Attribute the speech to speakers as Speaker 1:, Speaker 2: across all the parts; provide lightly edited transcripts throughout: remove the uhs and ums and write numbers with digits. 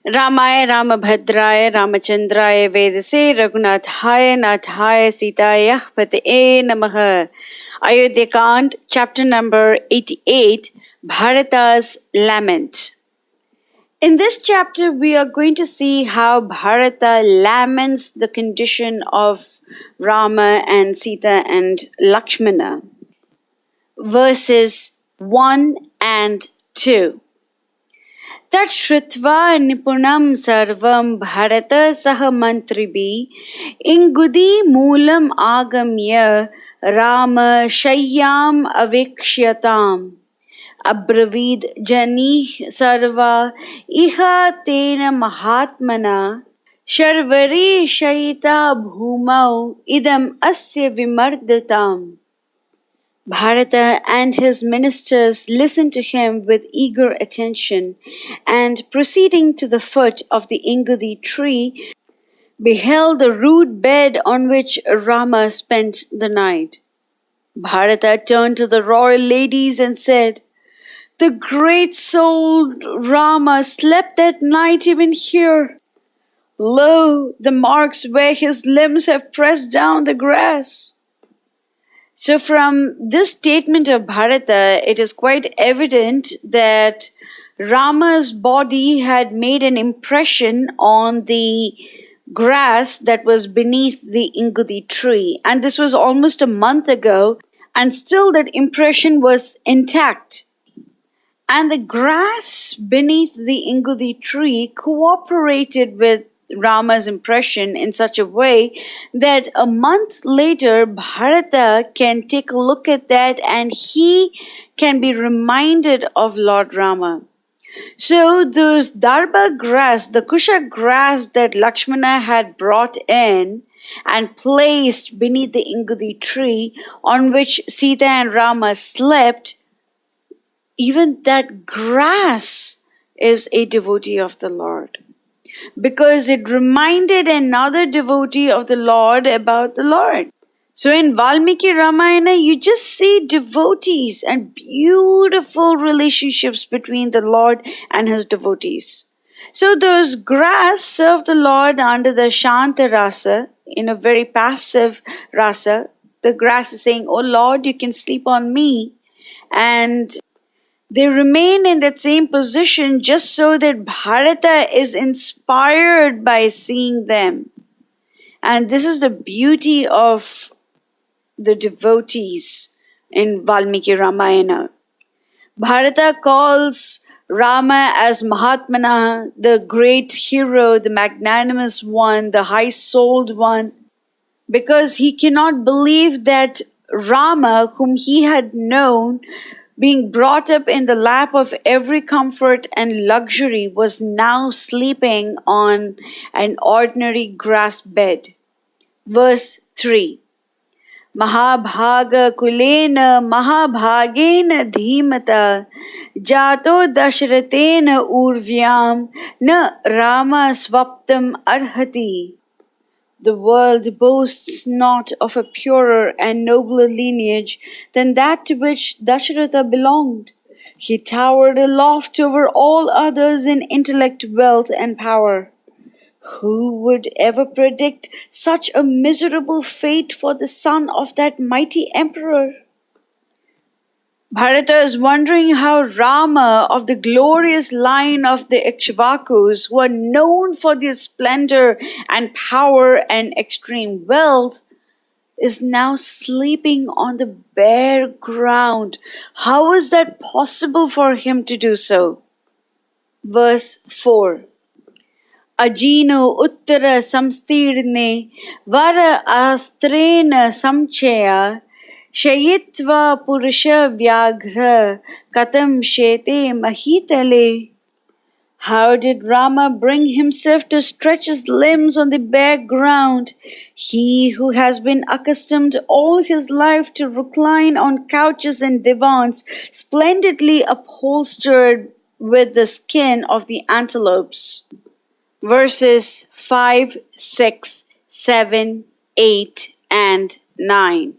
Speaker 1: Ramaya Ramabhadraya Ramachandraya Vedase Raghunathaya Nathaya Sitaya Pateye Namaha. Ayodhya Kand, chapter number 88, Bharata's lament. In this chapter, we are going to see how Bharata laments the condition of Rama and Sita and Lakshmana. Verses 1 and 2. Tat Shrutva Nipunam Sarvam Bharata Saha Mantribi Ingudi Moolam Agamya Rama Shayyam Avikshyatam Abravid Jani Sarva Iha Tena Mahatmana Sharvari Shayita Bhumau Idam Asya Vimardatam. Bharata and his ministers listened to him with eager attention, and proceeding to the foot of the Ingudi tree, beheld the rude bed on which Rama spent the night. Bharata turned to the royal ladies and said, "The great-souled Rama slept that night even here. Lo, the marks where his limbs have pressed down the grass." So from this statement of Bharata, it is quite evident that Rama's body had made an impression on the grass that was beneath the Ingudi tree. And this was almost a month ago, and still that impression was intact. And the grass beneath the Ingudi tree cooperated with Rama's impression in such a way that a month later Bharata can take a look at that and he can be reminded of Lord Rama. So those darba grass, the kusha grass that Lakshmana had brought in and placed beneath the Ingudi tree on which Sita and Rama slept, even that grass is a devotee of the Lord, because it reminded another devotee of the Lord about the Lord. So in Valmiki Ramayana, you just see devotees and beautiful relationships between the Lord and his devotees. So those grass serve the Lord under the Shanta Rasa, in a very passive rasa. The grass is saying, "Oh Lord, you can sleep on me." And they remain in that same position just so that Bharata is inspired by seeing them. And this is the beauty of the devotees in Valmiki Ramayana. Bharata calls Rama as Mahatmana, the great hero, the magnanimous one, the high-souled one, because he cannot believe that Rama, whom he had known, being brought up in the lap of every comfort and luxury, was now sleeping on an ordinary grass bed. Verse 3. Mahabhaga kulena mahabhagena dhimata jato dashratena urvyam na Rama swaptam arhati. The world boasts not of a purer and nobler lineage than that to which Dasharatha belonged. He towered aloft over all others in intellect, wealth, and power. Who would ever predict such a miserable fate for the son of that mighty emperor? Bharata is wondering how Rama, of the glorious line of the Ikshvakus, who are known for their splendor and power and extreme wealth, is now sleeping on the bare ground. How is that possible for him to do so? Verse 4. Ajino uttara samstirne vara astrena samchaya Shayitva Purusha Vyaghra Katam Shete Mahitale. How did Rama bring himself to stretch his limbs on the bare ground? He who has been accustomed all his life to recline on couches and divans, splendidly upholstered with the skin of the antelopes. Verses 5, 6, 7, 8, and 9.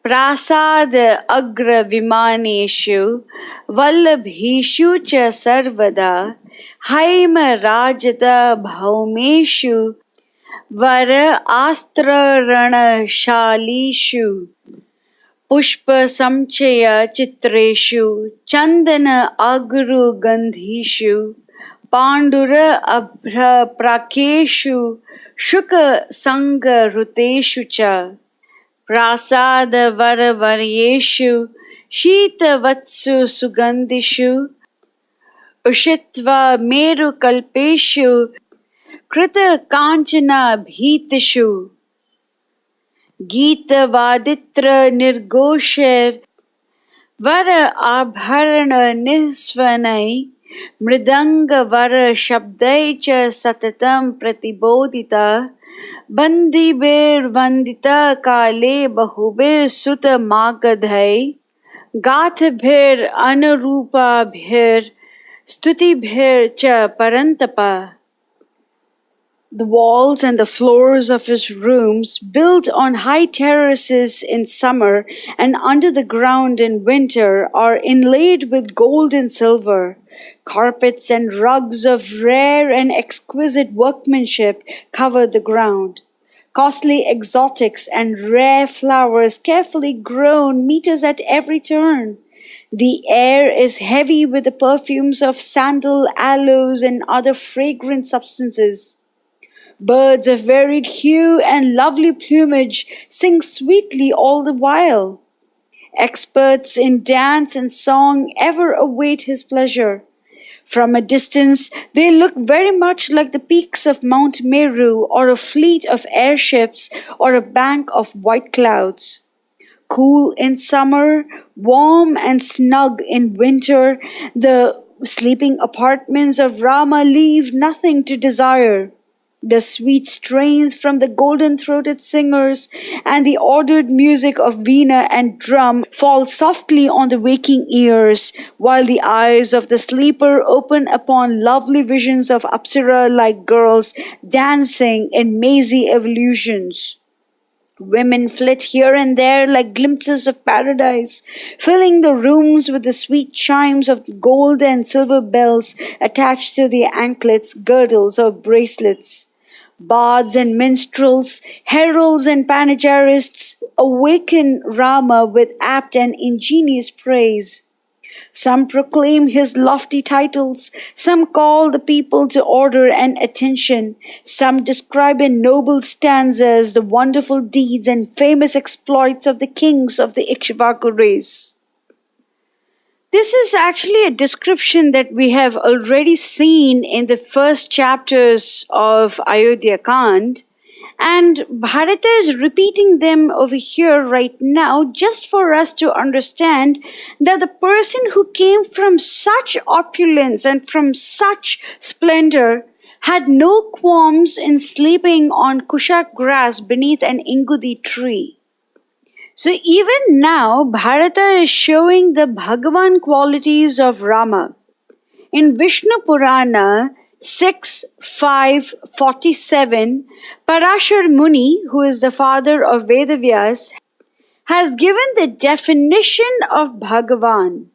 Speaker 1: प्रासाद अग्र विमानेषु वल्लभीषु च सर्वदा हैम राजत भौमेषु वर आस्त्र रणशालीषु पुष्प समचय चित्रेषु चंदन अगरु गंधीषु पांडुर अभ्र प्राकेषु शुक संग ऋतेषु च प्रासाद वर वर्येषु शीत वत्सु सुगंधिषु उषित्वा मेरुकल्पेषु कृत कांचना भीतिषु गीत वादित्र निर्घोषैर वर आभरण निस्वनै मृदंग वर शब्दै च सततं प्रतिबोधिता बन्दिभिर् वन्दिता काले बहुभिः सुत मागधै गाथभिर् अनुरूपाभिर् स्तुतिभिर् च परन्तपा. The walls and the floors of his rooms, built on high terraces in summer and under the ground in winter, are inlaid with gold and silver. Carpets and rugs of rare and exquisite workmanship cover the ground. Costly exotics and rare flowers, carefully grown, meet us at every turn. The air is heavy with the perfumes of sandal, aloes, and other fragrant substances. Birds of varied hue and lovely plumage sing sweetly all the while. Experts in dance and song ever await his pleasure. From a distance, they look very much like the peaks of Mount Meru, or a fleet of airships, or a bank of white clouds. Cool in summer, warm and snug in winter, the sleeping apartments of Rama leave nothing to desire. The sweet strains from the golden-throated singers and the ordered music of veena and drum fall softly on the waking ears, while the eyes of the sleeper open upon lovely visions of Apsara-like girls dancing in mazy evolutions. Women flit here and there like glimpses of paradise, filling the rooms with the sweet chimes of gold and silver bells attached to their anklets, girdles, or bracelets. Bards and minstrels, heralds and panegyrists awaken Rama with apt and ingenious praise. Some proclaim his lofty titles, some call the people to order and attention, some describe in noble stanzas the wonderful deeds and famous exploits of the kings of the Ikshvaku race. This is actually a description that we have already seen in the first chapters of Ayodhya Kand, and Bharata is repeating them over here right now just for us to understand that the person who came from such opulence and from such splendor had no qualms in sleeping on kushak grass beneath an ingudi tree. So even now, Bharata is showing the Bhagavan qualities of Rama. In Vishnu Purana 6.5.47, Parashar Muni, who is the father of Vedavyas, has given the definition of Bhagavan.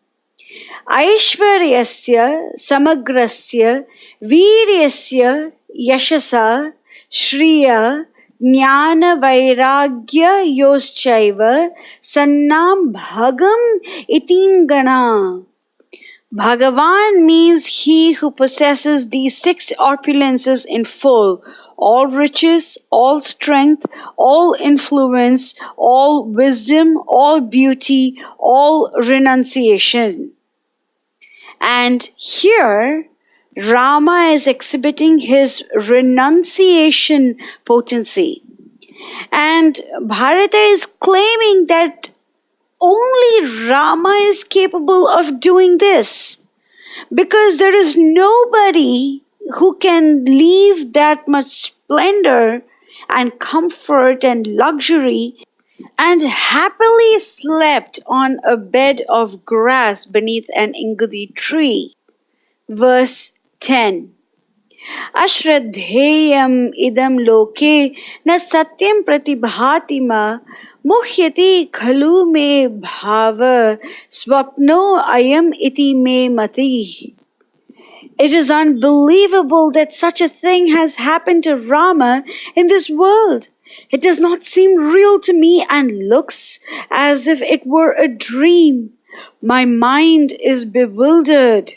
Speaker 1: Aishvaryasya samagrasya viryasya yashasa shriya jnana vairagya yoschaiva sannam bhagam itingana. Bhagavan means he who possesses these six opulences in full: all riches, all strength, all influence, all wisdom, all beauty, all renunciation. And here, Rama is exhibiting his renunciation potency. And Bharata is claiming that only Rama is capable of doing this, because there is nobody who can leave that much splendor and comfort and luxury and happily slept on a bed of grass beneath an ingudi tree. Verse 10. अश्रद्धेयम् idam loke na satyam pratibhati ma muhyati khalu me bhava swapno ayam iti me mati. It is unbelievable that such a thing has happened to Rama in this world. It does not seem real to me and looks as if it were a dream. My mind is bewildered.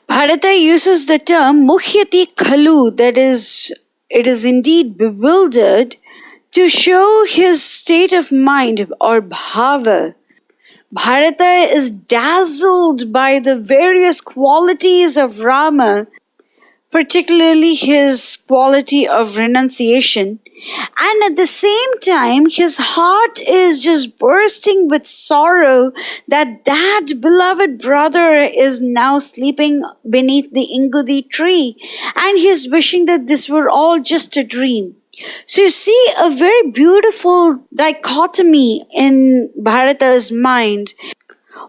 Speaker 1: Bharata uses the term muhyati khalu, that is, it is indeed bewildered, to show his state of mind or bhava. Bharata is dazzled by the various qualities of Rama, particularly his quality of renunciation, and at the same time his heart is just bursting with sorrow that beloved brother is now sleeping beneath the ingudi tree, and he is wishing that this were all just a dream. So you see a very beautiful dichotomy in Bharata's mind.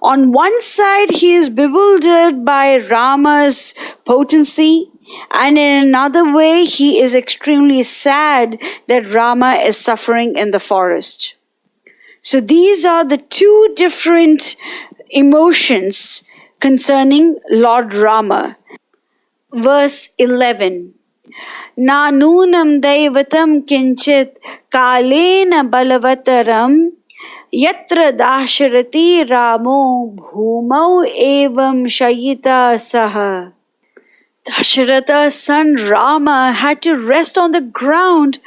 Speaker 1: On one side, he is bewildered by Rama's potency, and in another way, he is extremely sad that Rama is suffering in the forest. So these are the two different emotions concerning Lord Rama. Verse 11. Na nunam daivatam kinchit kalena balavataram yatra dasharati ramo bhumau evam shayita saha. Dasharatha's son Rama had to rest on the ground.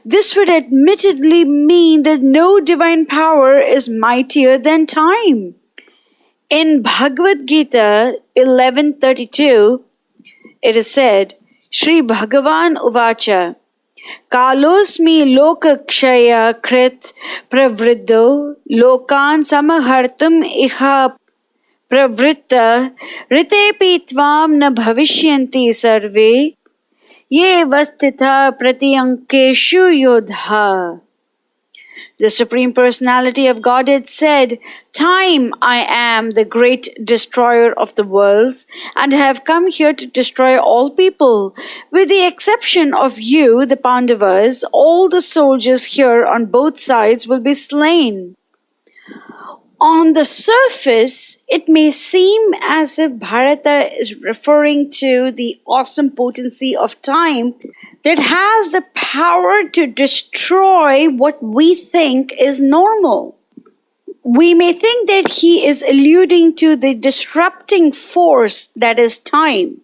Speaker 1: This would admittedly mean that no divine power is mightier than time. In Bhagavad Gita 11:32, it is said, Shri Bhagavan Uvacha Kalosmi Lokakshaya Krit Pravriddo Lokan Samahartum Iha Pravritta Ritepi Tvam Na Bhavishyanti Sarve Ye Vastitha Pratiyankeshu Yodha. The Supreme Personality of Godhead said, Time, I am the great destroyer of the worlds, and have come here to destroy all people. With the exception of you, the Pandavas, all the soldiers here on both sides will be slain. On the surface, it may seem as if Bharata is referring to the awesome potency of time that has the power to destroy what we think is normal. We may think that he is alluding to the disrupting force that is time.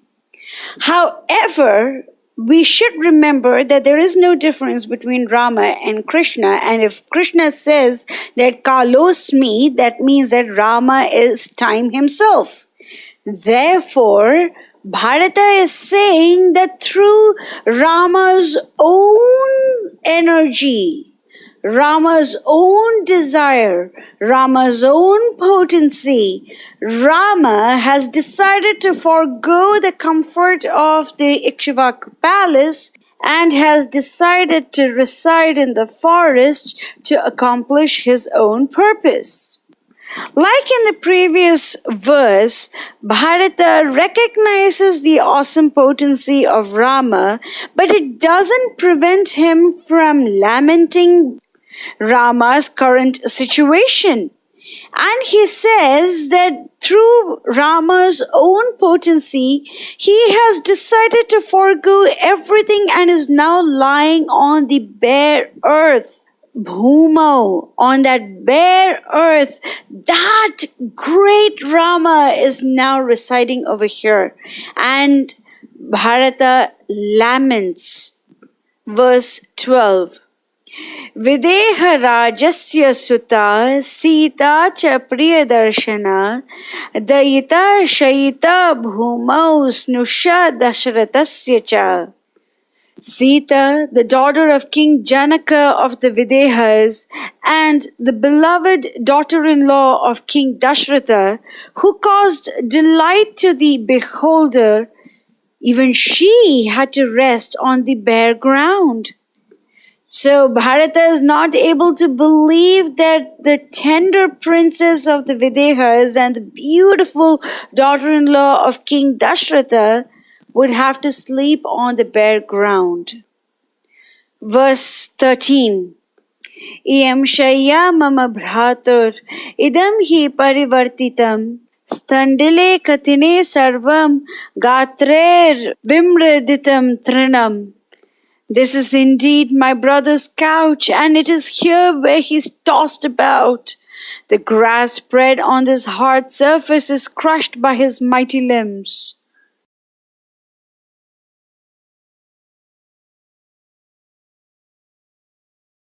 Speaker 1: However, we should remember that there is no difference between Rama and Krishna, and if Krishna says that Kalosmi, that means that Rama is time himself. Therefore, Bharata is saying that through Rama's own energy, Rama's own desire, Rama's own potency, Rama has decided to forego the comfort of the Ikshvaku palace and has decided to reside in the forest to accomplish his own purpose. Like in the previous verse, Bharata recognizes the awesome potency of Rama, but it doesn't prevent him from lamenting Rama's current situation. And he says that through Rama's own potency, he has decided to forego everything and is now lying on the bare earth. Bhumau, on that bare earth, that great Rama is now residing over here. And Bharata laments. Verse 12. Videha rajasya sutta sita cha priyadarshana dayita shayita bhumau snusha dashratasya cha. Sita, the daughter of King Janaka of the Videhas, and the beloved daughter-in-law of King Dashratha, who caused delight to the beholder, even she had to rest on the bare ground. So Bharata is not able to believe that the tender princess of the Videhas and the beautiful daughter-in-law of King Dashratha would have to sleep on the bare ground. Verse 13. Iyam shayya mama bhratur idam hi parivartitam standile katine sarvam gatrer vimreditam trinam. This is indeed my brother's couch, and it is here where he is tossed about. The grass spread on this hard surface is crushed by his mighty limbs.